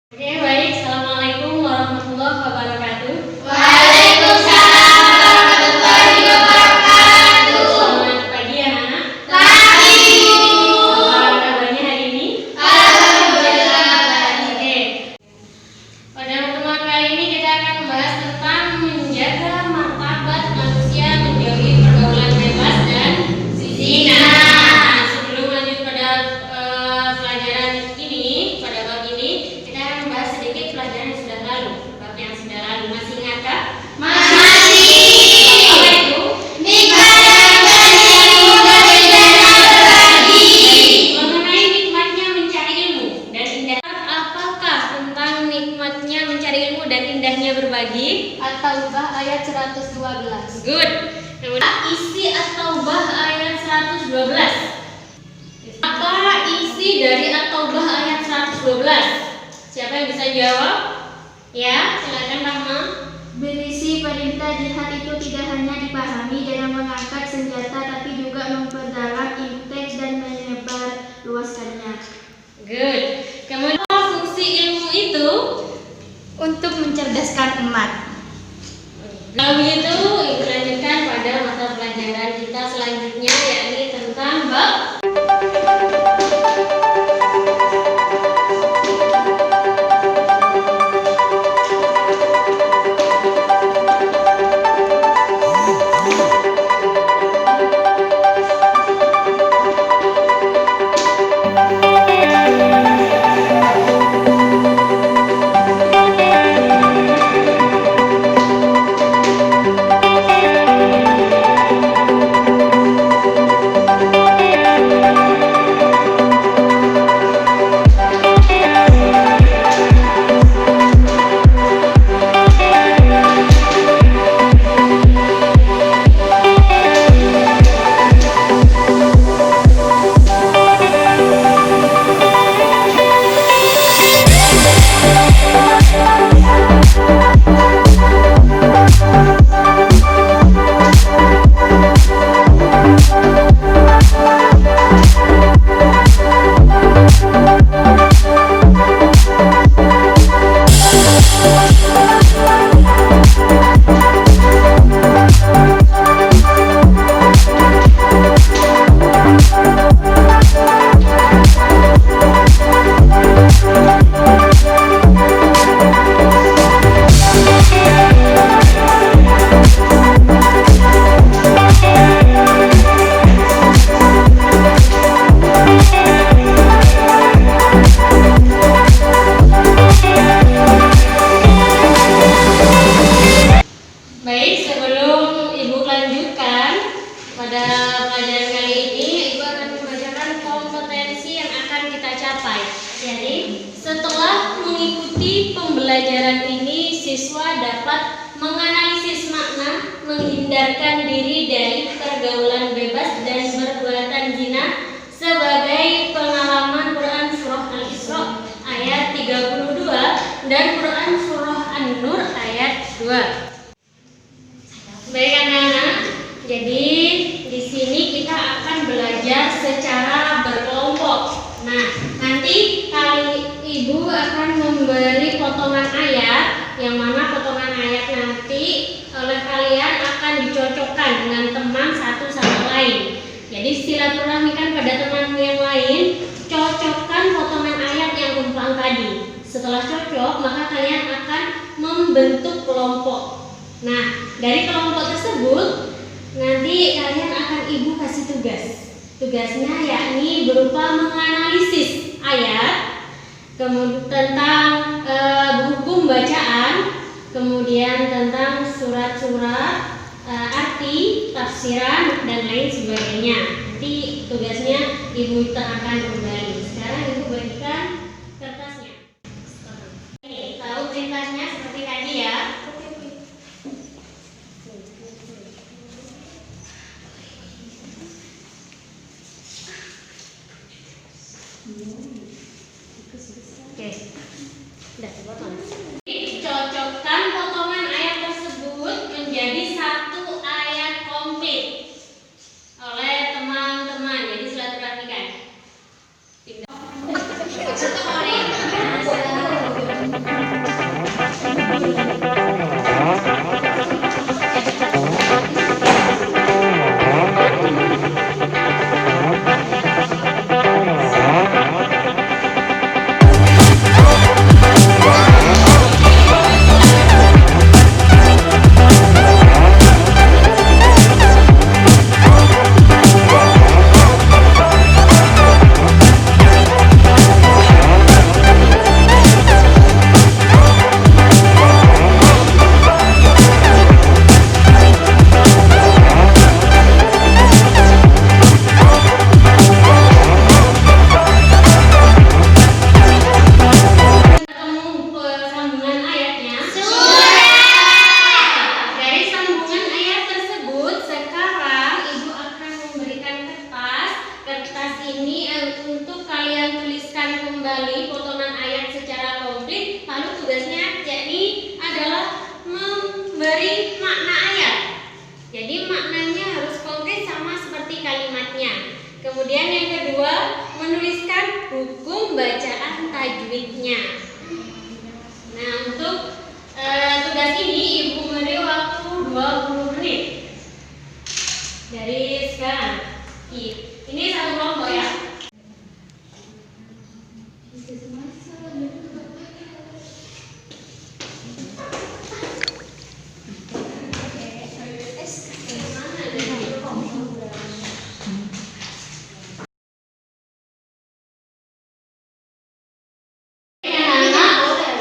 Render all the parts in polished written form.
Oke, baik. Assalamualaikum warahmatullahi wabarakatuh. Waalaikumsalam warahmatullahi wabarakatuh. Selamat pagi anak-anak. Pagi, Bu. Apa kabarnya hari ini? Alhamdulillah baik. Oke. Pada pertemuan kali ini kita akan membahas tentang menjaga martabat manusia menjauhi pergaulan bebas dan zina. Sebelum lanjut pada pelajaran ini, pada bab ini, kita akan membahas sedikit pelajaran yang sudah lalu. Bab yang sudah lalu masih ingatkah? Masih. Apa itu? Nikmat yang berilmu berbeda berbagi. Mengenai nikmatnya mencari ilmu dan indah. Apakah tentang nikmatnya mencari ilmu dan indahnya berbagi? At-Taubah ayat 112. Good. Kemudian isi At-Taubah ayat 112. Apa isi dari At-Taubah ayat 112? Siapa yang bisa jawab? Ya, silakan Rahma. Berisi perintah jihad itu tidak hanya dipahami dalam mengangkat senjata, tapi juga memperdalam intens dan menyebar luaskannya. Good. Kemudian apa fungsi ilmu itu? Untuk mencerdaskan umat. Kalau begitu, Ibu lanjutkan pada mata pelajaran kita selanjutnya, yakni tentang bab baik. Sebelum Ibu lanjutkan pada pelajaran kali ini, Ibu akan membacakan kompetensi yang akan kita capai. Jadi, setelah mengikuti pembelajaran ini, siswa dapat menganalisis makna, menghindarkan diri dari pergaulan bebas dan perbuatan zina sebagai pengalaman Quran Surah Al-Isra ayat 32 dan Quran Surah An-Nur ayat 2. Baik anak-anak, jadi di sini kita akan belajar secara berkelompok. Nah, nanti Ibu akan memberi potongan ayat, yang mana potongan ayat nanti oleh kalian akan dicocokkan dengan teman satu sama lain. Jadi silaturahmikan pada teman yang lain, cocokkan potongan ayat yang umpang tadi. Setelah cocok, maka kalian akan membentuk kelompok. Nah, dari kelompok tersebut nanti kalian akan Ibu kasih tugas. Tugasnya yakni berupa menganalisis ayat, kemudian tentang hukum bacaan, kemudian tentang surat-surat, arti, tafsiran dan lain sebagainya. Nanti tugasnya Ibu akan kembali. Sekarang Ibu bagikan kertasnya. Oke, tahu perintahnya seperti tadi ya. Oke, udah dipotong. Cocokkan potongan ayat tersebut menjadi satu ayat komplit oleh teman-teman. Jadi silaturahmikan. ini untuk kalian tuliskan kembali potongan ayat secara komplit. Lalu tugasnya yakni adalah memberi makna ayat. Jadi maknanya harus konkret sama seperti kalimatnya. Kemudian yang kedua, menuliskan hukum bacaan tajwidnya. Nah, untuk tugas ini Ibu beri waktu 20 menit dari sekarang. Ini satu kelompok ya.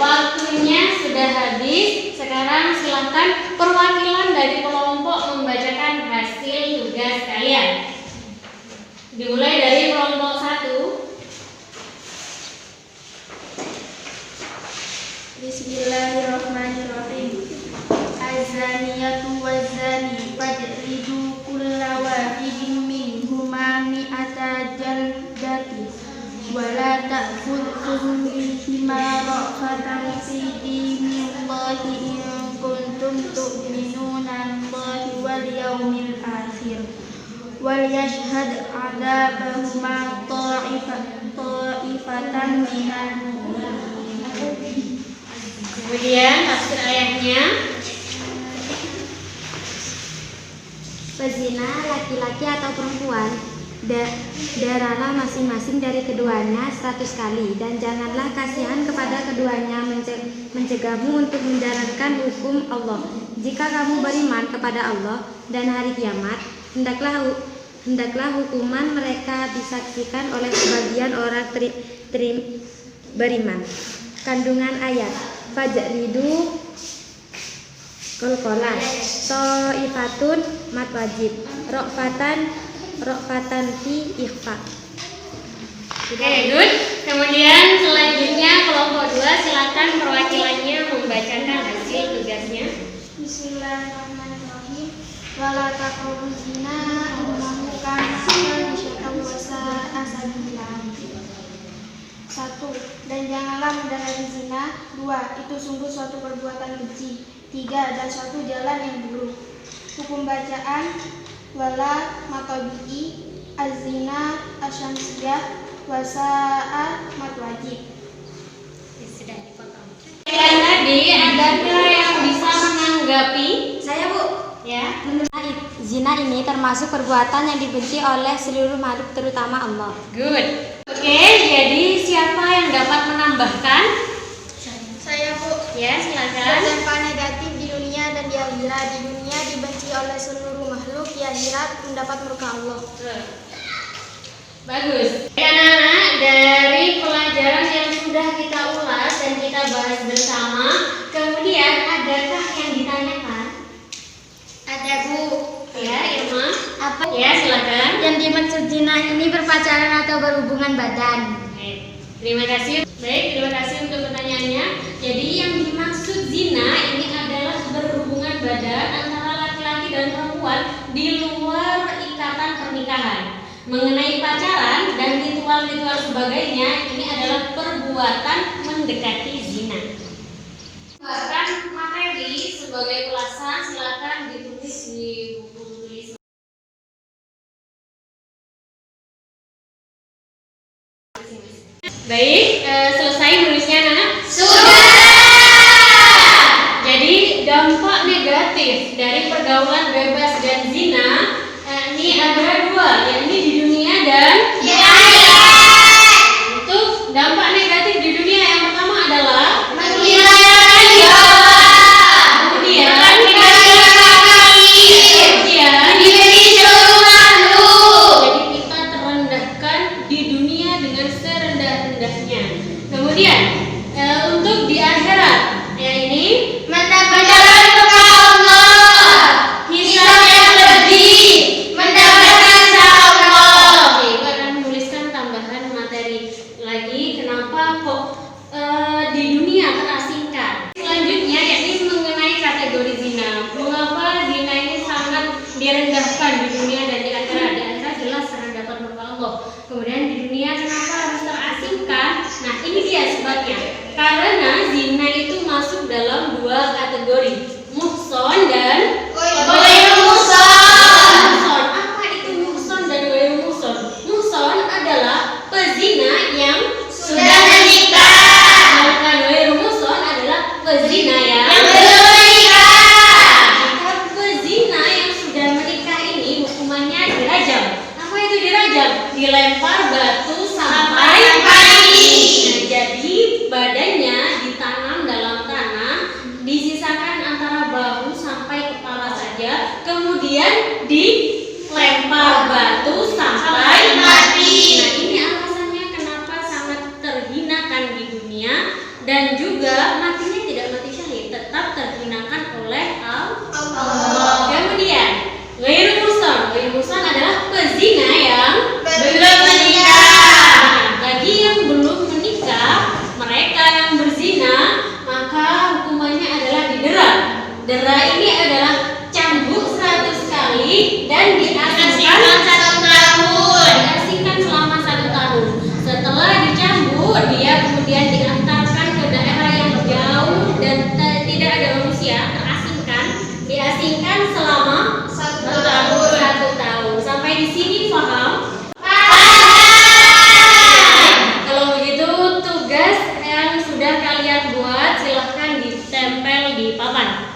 Waktunya sudah habis. Sekarang silakan perwakilan dari kelompok membacakan hasil tugas kalian. Dimulai dari kelompok 1. Bismillahirrahmanirrahim. Az-zaniyatu waz-zani fajridu kulla wahidin minhuma mi'ata jaldati wa la ta'khudhukum bihima ra'fatan fi dinillahi in kuntum tu'minuna billahi wal yawmil akhir wal yashhad 'adzabahuma ta'ifatan minal mu'minin. Kemudian tafsir ayatnya. Pezina laki-laki atau perempuan, daralah masing-masing dari keduanya 100 kali, dan janganlah kasihan kepada keduanya mencegahmu untuk menjalankan hukum Allah. Jika kamu beriman kepada Allah dan hari kiamat, hendaklah hukuman mereka disaksikan oleh sebagian orang beriman. Kandungan ayat: fajridu kolkolan, to'ifatun mat wajib, rokfatan fi ikhfa. Oke, good. Kemudian selanjutnya kelompok 2, silakan perwakilannya membacakan hasil tugasnya. Bismillahirrahmanirrahim. Wala taqrabuz zina innahu kana fahisyatan wa sa'a sabila. 1. Dan janganlah mendekati zina. 2. Itu sungguh suatu perbuatan keji. 3. Dan suatu jalan yang buruk. Hukum bacaan: wala matabi'i, az-zina asyamsiyah, wa sa'a mat wajib. Sudah dipotong. Tadi adakah yang bisa menanggapi? Saya, Bu. Ya. Zina ini termasuk perbuatan yang dibenci oleh seluruh makhluk, terutama Allah. Good. Oke, jadi siapa yang dapat menambahkan? Saya, Bu. Ya, silakan. Dampak negatif di dunia dan di akhirat. Di dunia dibenci oleh seluruh makhluk, di akhirat mendapat murka Allah. Bagus. Anak-anak, dari pelajaran yang sudah kita ulas dan kita bahas bersama, kemudian adakah yang ditanyakan? Ada, Bu. Ya, Irma. Apa Ya, silakan. Yang dimaksud zina ini berpacaran atau berhubungan badan. Oke, terima kasih. Baik, terima kasih untuk pertanyaannya. Jadi yang dimaksud zina ini adalah berhubungan badan antara laki-laki dan perempuan di luar ikatan pernikahan. Mengenai pacaran dan ritual-ritual sebagainya, ini adalah perbuatan mendekati zina. Bahkan materi sebagai ulasan silakan ditulis di buku tulis. Baik, selesai nulisnya, Nana? Sudah. Jadi dampak negatif dari pergaulan bebas dan zina ini ada 2, yakni di dunia dan di akhirat. Untuk dampak negatif di dunia yang pertama adalah menghilangkan nyawa, kemudian diberi seluruh makhluk. Jadi kita terendahkan di dunia dengan serendah-rendahnya. Kemudian untuk di akhirat, ya ini mendapatkan murka Allah, hisab yang lebih, mendapatkan syafaat Allah. Oke, Ibu akan menuliskan tambahan materi lagi. Kenapa kok di dunia terasingkan? Selanjutnya yakni mengenai kategori zina. Mengapa zina ini sangat direndahkan di dunia dan di akhirat? Di akhirat jelas karena dapat murka Allah. Kemudian di dunia. Kenapa harus terasingkan? Nah, ini dia sebabnya. Karena zina itu masuk dalam dua kategori, muhson dan ghairu muhson. Apa itu muhson dan ghairu muhson? Muhson adalah pezina yang sudah menikah. Sedangkan ghairu muhson adalah pezina yang belum menikah. Jika pezina yang sudah menikah ini hukumannya dirajam. Apa itu dirajam? Dilempar batu sampai mati. Nah, jadi badannya ditanam dalam tanah, disisakan antara bahu sampai kepala saja, kemudian dilempar batu sampai mati. Nah, ini alasannya kenapa sangat terhinakan di dunia, dan juga matinya tidak mati syahid, tetap terhinakan oleh Allah. Kemudian ghairu muhsan. Ghairu muhsan adalah pezina yang belum menikah. Nah, bagi yang belum menikah, mereka yang berzina, maka hukumannya adalah didera. Dera ini adalah cambuk 100 kali dan diasingkan 1 tahun. Diasingkan selama 1 tahun. Setelah dicambuk, dia kemudian diantarkan ke daerah yang jauh dan tidak ada manusia, terasingkan. Diasingkan selama 1 tahun. 1 tahun. Sampai di sini paham? Kalau begitu tugas yang sudah kalian buat silahkan ditempel di papan.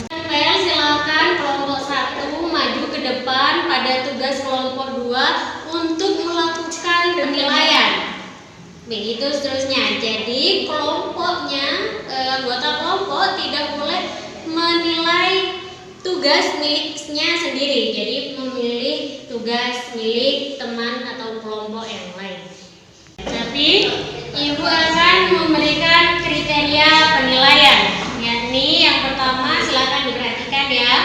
Tempel, silakan kelompok 1 maju ke depan pada tugas kelompok 2 untuk melakukan penilaian. Begitu seterusnya. Jadi kelompoknya, anggota kelompok tidak boleh menilai tugas miliknya sendiri. Jadi memilih tugas milik teman atau kelompok yang lain. Tapi Ibu akan memberikan kriteria penilaian. Yakni yang pertama, silakan diperhatikan ya.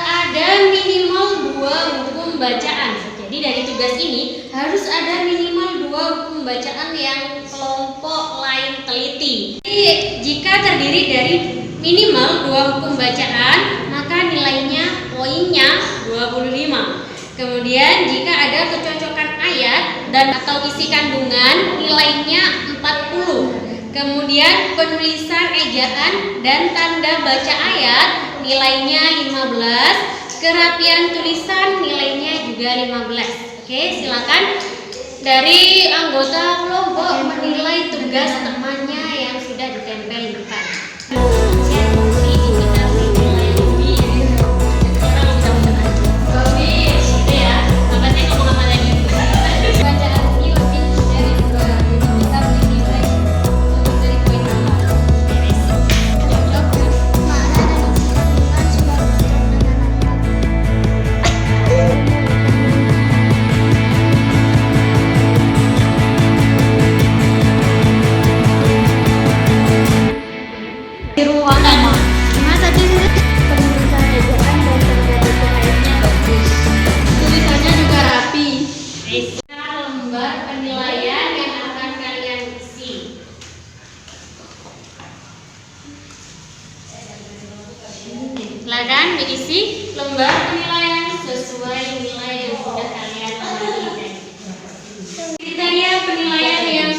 Ada minimal 2 hukum bacaan. Jadi dari tugas ini harus ada minimal 2 hukum bacaan yang kelompok lain teliti. Jadi, jika terdiri dari minimal 2 hukum bacaan, maka nilainya poinnya 25. Kemudian jika ada kecocokan ayat dan atau isi kandungan, nilainya 40. Kemudian penulisan ejaan dan tanda baca ayat, nilainya 15. Kerapian tulisan, nilainya juga 15. Oke, silakan dari anggota kelompok menilai tugas temannya yang sudah ditempel di depan. Lembar penilaian yang akan kalian isi. Silakan diisi lembar penilaian sesuai nilai yang sudah kalian miliki. Kriteria penilaian yang